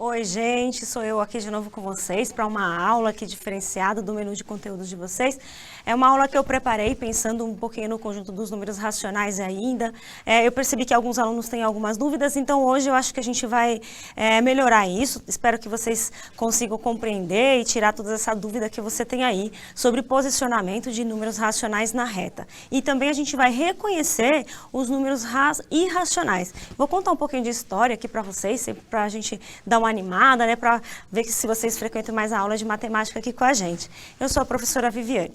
Oi, gente, sou eu aqui de novo com vocês para uma aula aqui diferenciada do menu de conteúdos de vocês. É uma aula que eu preparei pensando um pouquinho no conjunto dos números racionais ainda. Eu percebi que alguns alunos têm algumas dúvidas, então hoje eu acho que a gente vai melhorar isso. Espero que vocês consigam compreender e tirar toda essa dúvida que você tem aí sobre posicionamento de números racionais na reta. E também a gente vai reconhecer os números irracionais. Vou contar um pouquinho de história aqui para vocês, para a gente dar uma animada, né, para ver se vocês frequentam mais a aula de matemática aqui com a gente. Eu sou a professora Viviane.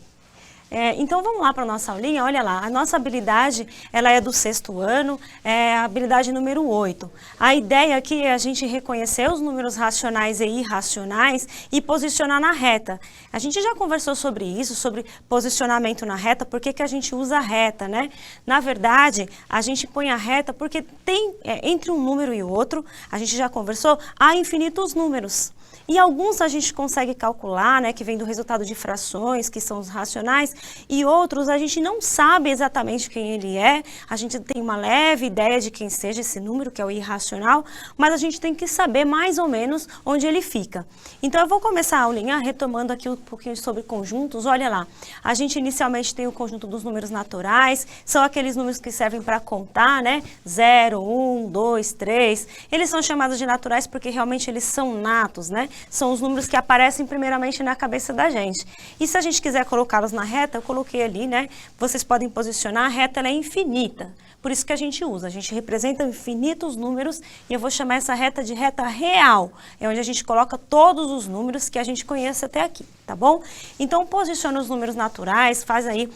Então vamos lá para a nossa aulinha, olha lá, a nossa habilidade, ela é do 6º ano, é a habilidade número 8. A ideia aqui é a gente reconhecer os números racionais e irracionais e posicionar na reta. A gente já conversou sobre isso, sobre posicionamento na reta, por que a gente usa a reta, né? Na verdade, a gente põe a reta porque tem, entre um número e o outro, a gente já conversou, há infinitos números. E alguns a gente consegue calcular, né, que vem do resultado de frações, que são os racionais, e outros a gente não sabe exatamente quem ele é, a gente tem uma leve ideia de quem seja esse número, que é o irracional, mas a gente tem que saber mais ou menos onde ele fica. Então eu vou começar a aulinha retomando aqui um pouquinho sobre conjuntos. Olha lá, a gente inicialmente tem o conjunto dos números naturais, são aqueles números que servem para contar, né, 0, 1, 2, 3, eles são chamados de naturais porque realmente eles são natos, né? São os números que aparecem primeiramente na cabeça da gente. E se a gente quiser colocá-los na reta, eu coloquei ali, né? Vocês podem posicionar, a reta ela é infinita. Por isso que a gente usa, a gente representa infinitos números e eu vou chamar essa reta de reta real. É onde a gente coloca todos os números que a gente conhece até aqui, tá bom? Então, posiciona os números naturais, faz aí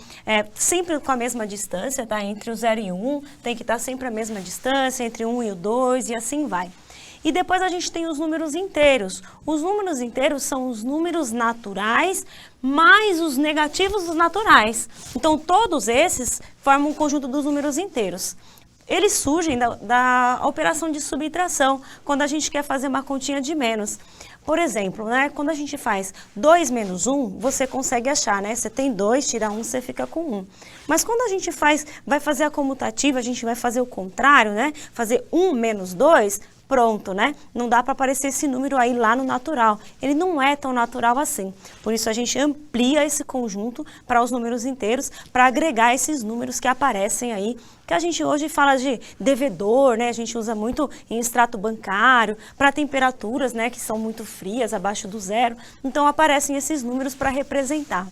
sempre com a mesma distância, tá? Entre o 0 e o 1, tem que estar sempre a mesma distância, entre o 1 e o 2 e assim vai. E depois a gente tem os números inteiros. Os números inteiros são os números naturais mais os negativos dos naturais. Então, todos esses formam um conjunto dos números inteiros. Eles surgem da operação de subtração, quando a gente quer fazer uma continha de menos. Por exemplo, né, quando a gente faz 2 menos 1, você consegue achar, né? Você tem 2, tira 1, você fica com 1. Mas quando a gente vai fazer a comutativa, a gente vai fazer o contrário, né? Fazer 1 menos 2, pronto, né? Não dá para aparecer esse número aí lá no natural. Ele não é tão natural assim. Por isso a gente amplia esse conjunto para os números inteiros, para agregar esses números que aparecem aí, que a gente hoje fala de devedor, né? A gente usa muito em extrato bancário, para temperaturas, né, que são muito frias, abaixo do 0. Então aparecem esses números para representar.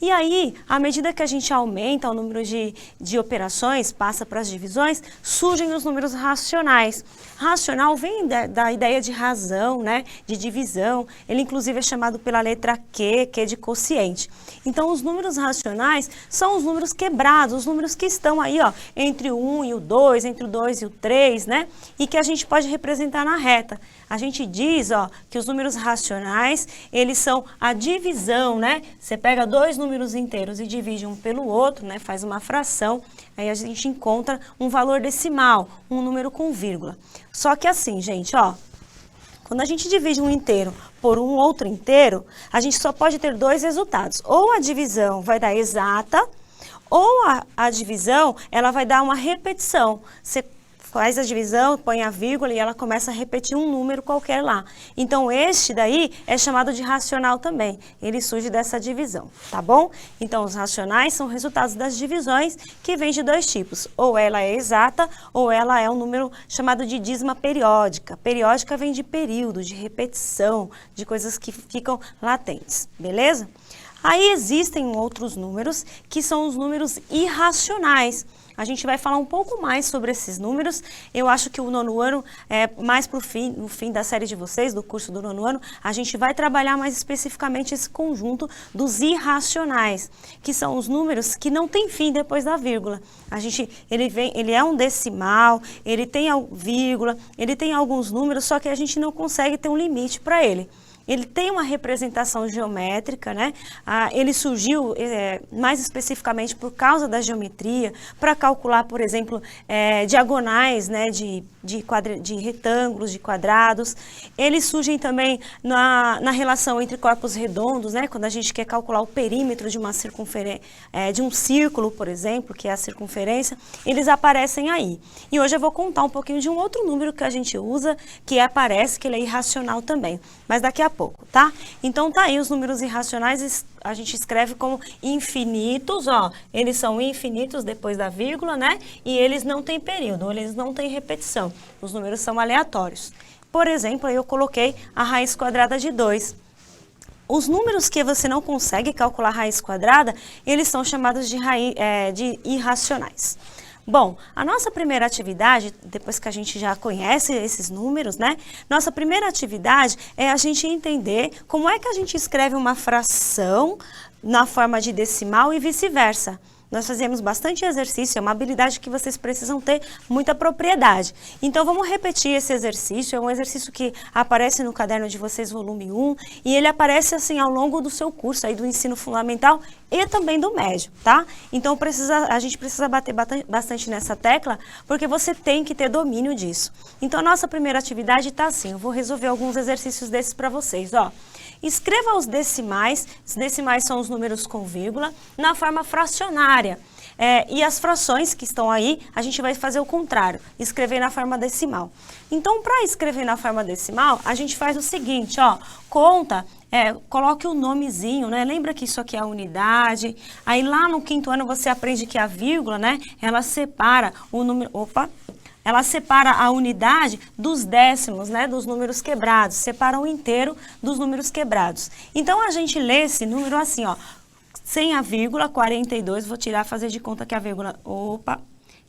E aí, à medida que a gente aumenta o número de operações, passa para as divisões, surgem os números racionais. Racional vem da ideia de razão, né, de divisão. Ele, inclusive, é chamado pela letra Q, que é de quociente. Então, os números racionais são os números quebrados, os números que estão aí, ó, entre o 1 e o 2, entre o 2 e o 3, né, e que a gente pode representar na reta. A gente diz, ó, que os números racionais, eles são a divisão, né? Você pega dois números inteiros e divide um pelo outro, né? Faz uma fração, aí a gente encontra um valor decimal, um número com vírgula. Só que assim, gente, ó, quando a gente divide um inteiro por um outro inteiro, a gente só pode ter dois resultados. Ou a divisão vai dar exata, ou a divisão, ela vai dar uma repetição. Você faz a divisão, põe a vírgula e ela começa a repetir um número qualquer lá. Então, este daí é chamado de racional também. Ele surge dessa divisão, tá bom? Então, os racionais são resultados das divisões que vêm de dois tipos. Ou ela é exata, ou ela é um número chamado de dízima periódica. Periódica vem de período, de repetição, de coisas que ficam latentes, beleza? Aí existem outros números, que são os números irracionais. A gente vai falar um pouco mais sobre esses números. Eu acho que o 9º ano, mais para no fim da série de vocês, do curso do 9º ano, a gente vai trabalhar mais especificamente esse conjunto dos irracionais, que são os números que não têm fim depois da vírgula. Ele é um decimal, ele tem vírgula, ele tem alguns números, só que a gente não consegue ter um limite para ele. ele tem uma representação geométrica, né? Ele surgiu mais especificamente por causa da geometria, para calcular, por exemplo, diagonais, né? De retângulos, de quadrados. Eles surgem também na relação entre corpos redondos, né? Quando a gente quer calcular o perímetro de uma circunferência, de um círculo, por exemplo, que é a circunferência, eles aparecem aí. E hoje eu vou contar um pouquinho de um outro número que a gente usa, que aparece, que ele é irracional também, mas daqui a pouco, tá? Então tá aí os números irracionais, a gente escreve como infinitos, ó, eles são infinitos depois da vírgula, né? E eles não têm período, eles não têm repetição, os números são aleatórios. Por exemplo, eu coloquei a raiz quadrada de 2. Os números que você não consegue calcular raiz quadrada, eles são chamados de irracionais. Bom, a nossa primeira atividade, depois que a gente já conhece esses números, né? Nossa primeira atividade é a gente entender como é que a gente escreve uma fração na forma de decimal e vice-versa. Nós fazemos bastante exercício, é uma habilidade que vocês precisam ter muita propriedade. Então, vamos repetir esse exercício, é um exercício que aparece no caderno de vocês, volume 1, e ele aparece assim ao longo do seu curso, aí do ensino fundamental e também do médio, tá? Então, a gente precisa bater bastante nessa tecla, porque você tem que ter domínio disso. Então, a nossa primeira atividade está assim, eu vou resolver alguns exercícios desses para vocês, ó. Escreva os decimais são os números com vírgula, na forma fracionária. E as frações que estão aí, a gente vai fazer o contrário, escrever na forma decimal. Então, para escrever na forma decimal, a gente faz o seguinte, ó, conta, coloque o nomezinho, né? Lembra que isso aqui é a unidade. Aí lá no 5º ano você aprende que a vírgula, né? Ela separa o número... Ela separa a unidade dos décimos, né, dos números quebrados, separa o inteiro dos números quebrados. Então, a gente lê esse número assim, ó, sem a vírgula, 42, vou tirar, fazer de conta que a vírgula,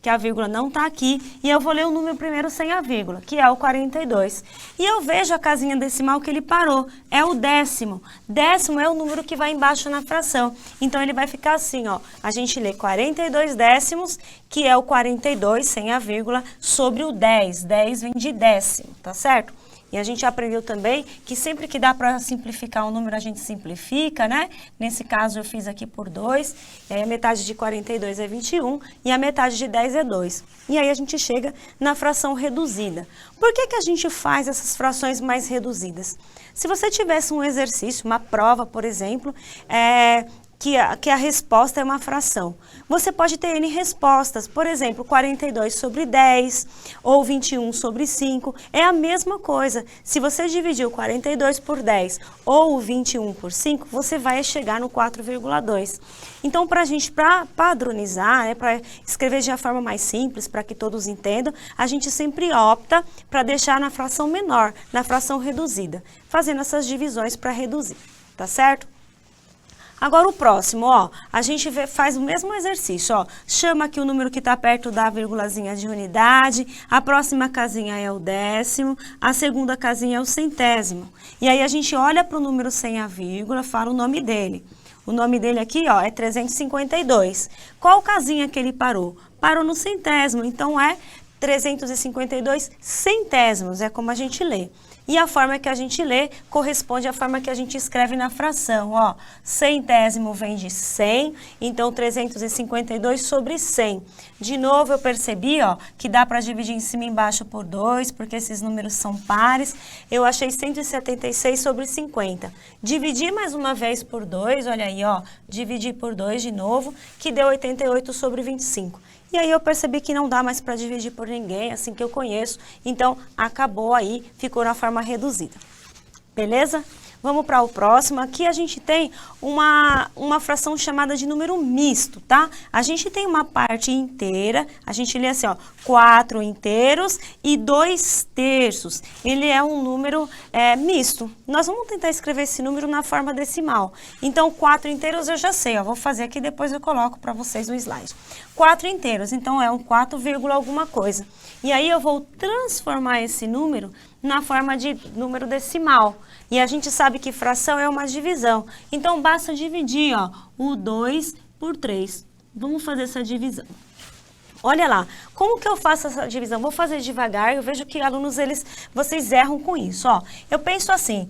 que a vírgula não está aqui, e eu vou ler o número primeiro sem a vírgula, que é o 42. E eu vejo a casinha decimal que ele parou, é o décimo. Décimo é o número que vai embaixo na fração. Então, ele vai ficar assim, ó, a gente lê 42 décimos, que é o 42 sem a vírgula, sobre o 10. 10 vem de décimo, tá certo? E a gente aprendeu também que sempre que dá para simplificar um número, a gente simplifica, né? Nesse caso, eu fiz aqui por 2, e aí a metade de 42 é 21, e a metade de 10 é 2. E aí a gente chega na fração reduzida. Por que que a gente faz essas frações mais reduzidas? Se você tivesse um exercício, uma prova, por exemplo, que a resposta é uma fração. Você pode ter N respostas, por exemplo, 42 sobre 10 ou 21 sobre 5, é a mesma coisa. Se você dividir o 42 por 10 ou o 21 por 5, você vai chegar no 4,2. Então, para a gente padronizar, para escrever de uma forma mais simples, para que todos entendam, a gente sempre opta para deixar na fração menor, na fração reduzida, fazendo essas divisões para reduzir, tá certo? Agora o próximo, ó, a gente faz o mesmo exercício, ó, chama aqui o número que está perto da vírgulazinha de unidade, a próxima casinha é o décimo, a segunda casinha é o centésimo. E aí a gente olha para o número sem a vírgula, fala o nome dele. O nome dele aqui, ó, é 352. Qual casinha que ele parou? Parou no centésimo, então é 352 centésimos, é como a gente lê. E a forma que a gente lê corresponde à forma que a gente escreve na fração, ó. Centésimo vem de 100, então 352 sobre 100. De novo, eu percebi, ó, que dá para dividir em cima e embaixo por 2, porque esses números são pares. Eu achei 176 sobre 50. Dividi mais uma vez por 2, olha aí, ó. Dividi por 2 de novo, que deu 88 sobre 25. E aí eu percebi que não dá mais para dividir por ninguém, assim que eu conheço. Então, acabou aí, ficou na forma reduzida. Beleza? Vamos para o próximo. Aqui a gente tem uma fração chamada de número misto, tá? A gente tem uma parte inteira, a gente lê assim, ó, 4 inteiros e 2 terços. Ele é um número misto. Nós vamos tentar escrever esse número na forma decimal. Então, 4 inteiros eu já sei, ó, vou fazer aqui, depois eu coloco para vocês no slide. 4 inteiros, então é um 4, alguma coisa. E aí eu vou transformar esse número na forma de número decimal. E a gente sabe que fração é uma divisão. Então, basta dividir, ó, o 2 por 3. Vamos fazer essa divisão. Olha lá, como que eu faço essa divisão? Vou fazer devagar, eu vejo que alunos, vocês erram com isso, ó. Eu penso assim,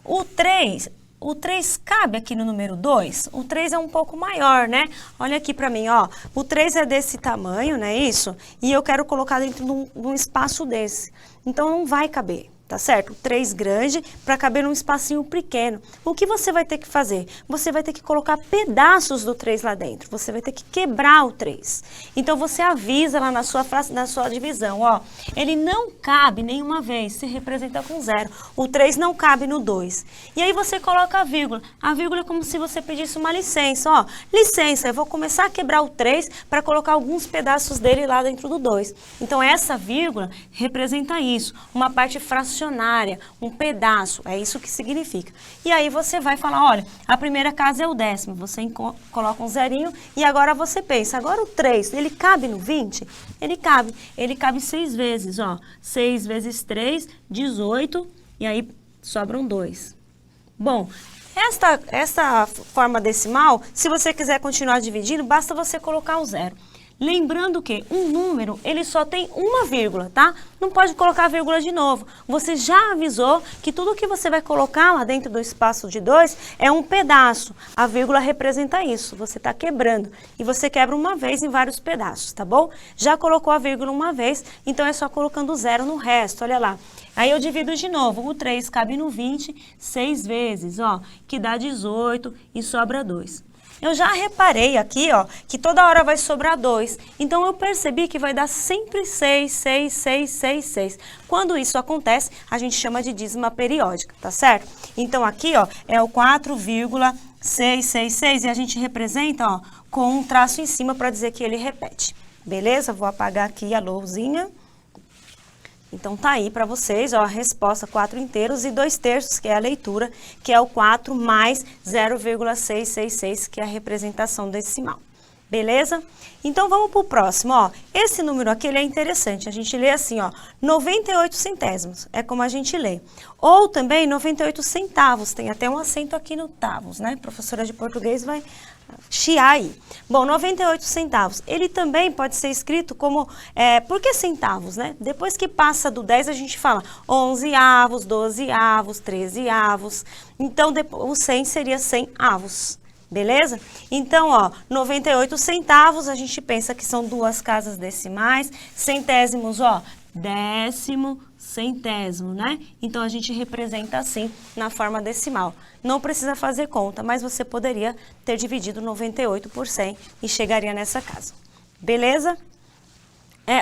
o 3 cabe aqui no número 2? O 3 é um pouco maior, né? Olha aqui para mim, ó. O 3 é desse tamanho, né? Isso? E eu quero colocar dentro de um espaço desse. Então, não vai caber. Tá certo? 3 grande para caber num espacinho pequeno. O que você vai ter que fazer? Você vai ter que colocar pedaços do 3 lá dentro. Você vai ter que quebrar o 3. Então, você avisa lá na sua divisão, ó. Ele não cabe nenhuma vez, se representa com 0. O 3 não cabe no 2. E aí, você coloca a vírgula. A vírgula é como se você pedisse uma licença, ó. Licença, eu vou começar a quebrar o 3 para colocar alguns pedaços dele lá dentro do 2. Então, essa vírgula representa isso. Uma parte fracionária, um pedaço, é isso que significa. E aí você vai falar, olha, a primeira casa é o 10º, você coloca um zerinho e agora você pensa, agora o 3, ele cabe no 20? Ele cabe 6 vezes, ó, 6 vezes 3, 18, e aí sobram 2. Bom, esta forma decimal, se você quiser continuar dividindo, basta você colocar o 0. Lembrando que um número, ele só tem uma vírgula, tá? Não pode colocar vírgula de novo. Você já avisou que tudo que você vai colocar lá dentro do espaço de 2 é um pedaço. A vírgula representa isso, você está quebrando. E você quebra uma vez em vários pedaços, tá bom? Já colocou a vírgula uma vez, então é só colocando 0 no resto, olha lá. Aí eu divido de novo, o 3 cabe no 20, 6 vezes, ó, que dá 18 e sobra 2. Eu já reparei aqui, ó, que toda hora vai sobrar 2. Então, eu percebi que vai dar sempre 6, 6, 6, 6, 6. Quando isso acontece, a gente chama de dízima periódica, tá certo? Então, aqui, ó, é o 4,666 e a gente representa, ó, com um traço em cima para dizer que ele repete. Beleza? Vou apagar aqui a lousinha. Então, tá aí para vocês, ó, a resposta 4 inteiros e 2/3, que é a leitura, que é o 4 mais 0,666, que é a representação decimal. Beleza? Então, vamos para o próximo, ó. Esse número aqui, ele é interessante. A gente lê assim, ó, 98 centésimos, é como a gente lê. Ou também 98 centavos, tem até um acento aqui no tavos, né? A professora de português vai chiar aí. Bom, 98 centavos. Ele também pode ser escrito como, por que centavos, né? Depois que passa do 10, a gente fala 11 avos, 12 avos, 13 avos. Então, o 100 seria 100 avos. Beleza? Então, ó, 98 centavos, a gente pensa que são 2 casas decimais. Centésimos, ó, décimo, centésimo, né? Então, a gente representa assim na forma decimal. Não precisa fazer conta, mas você poderia ter dividido 98 por 100 e chegaria nessa casa. Beleza?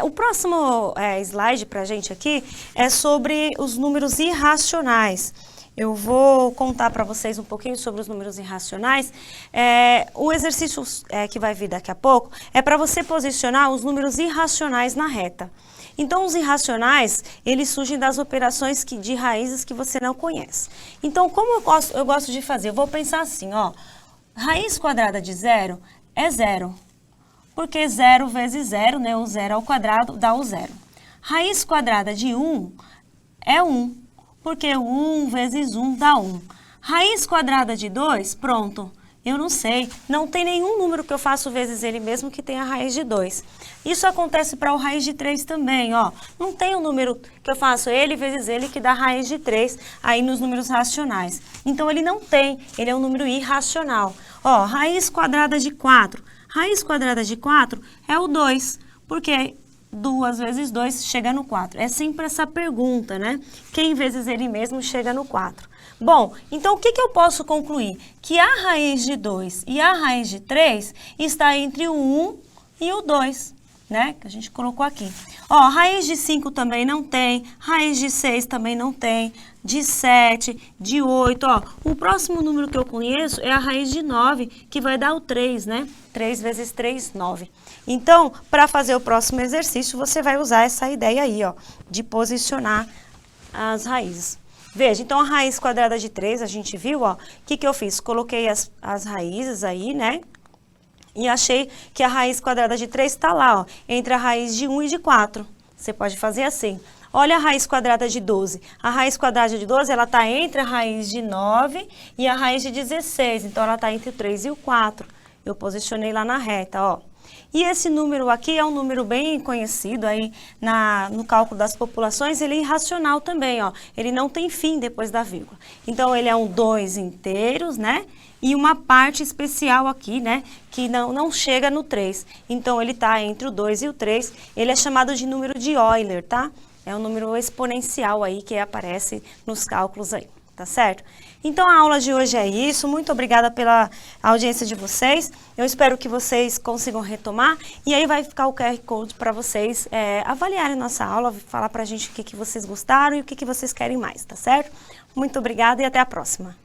O próximo slide pra gente aqui é sobre os números irracionais. Eu vou contar para vocês um pouquinho sobre os números irracionais. O exercício que vai vir daqui a pouco é para você posicionar os números irracionais na reta. Então, os irracionais, eles surgem das operações de raízes que você não conhece. Então, como eu gosto de fazer? Eu vou pensar assim, ó. Raiz quadrada de 0 é 0. Porque 0 vezes 0, né? O 0 ao quadrado dá o 0. Raiz quadrada de 1 é 1. Porque 1 vezes 1 dá 1. Raiz quadrada de 2, pronto. Eu não sei, não tem nenhum número que eu faço vezes ele mesmo que tenha raiz de 2. Isso acontece para o raiz de 3 também, ó. Não tem um número que eu faço ele vezes ele que dá raiz de 3 aí nos números racionais. Então, ele não tem, ele é um número irracional. Ó, raiz quadrada de 4. Raiz quadrada de 4 é o 2, porque 2 vezes 2 chega no 4. É sempre essa pergunta, né? Quem vezes ele mesmo chega no 4? Bom, então o que eu posso concluir? Que a raiz de 2 e a raiz de 3 está entre o 1 e o 2, né? Que a gente colocou aqui. Ó, raiz de 5 também não tem, raiz de 6 também não tem, de 7, de 8, ó. O próximo número que eu conheço é a raiz de 9, que vai dar o 3, né? 3 vezes 3, 9. Então, para fazer o próximo exercício, você vai usar essa ideia aí, ó, de posicionar as raízes. Veja, então a raiz quadrada de 3, a gente viu, ó, o que eu fiz? Coloquei as raízes aí, né? E achei que a raiz quadrada de 3 está lá, ó, entre a raiz de 1 e de 4. Você pode fazer assim. Olha a raiz quadrada de 12. A raiz quadrada de 12, ela está entre a raiz de 9 e a raiz de 16. Então, ela está entre o 3 e o 4. Eu posicionei lá na reta, ó. E esse número aqui é um número bem conhecido aí no cálculo das populações, ele é irracional também, ó. Ele não tem fim depois da vírgula. Então, ele é um 2 inteiros, né? E uma parte especial aqui, né? Que não chega no 3. Então, ele está entre o 2 e o 3. Ele é chamado de número de Euler, tá? É um número exponencial aí que aparece nos cálculos aí, tá certo? Então, a aula de hoje é isso. Muito obrigada pela audiência de vocês. Eu espero que vocês consigam retomar. E aí vai ficar o QR Code para vocês avaliarem nossa aula, falar para a gente o que vocês gostaram e o que vocês querem mais, tá certo? Muito obrigada e até a próxima.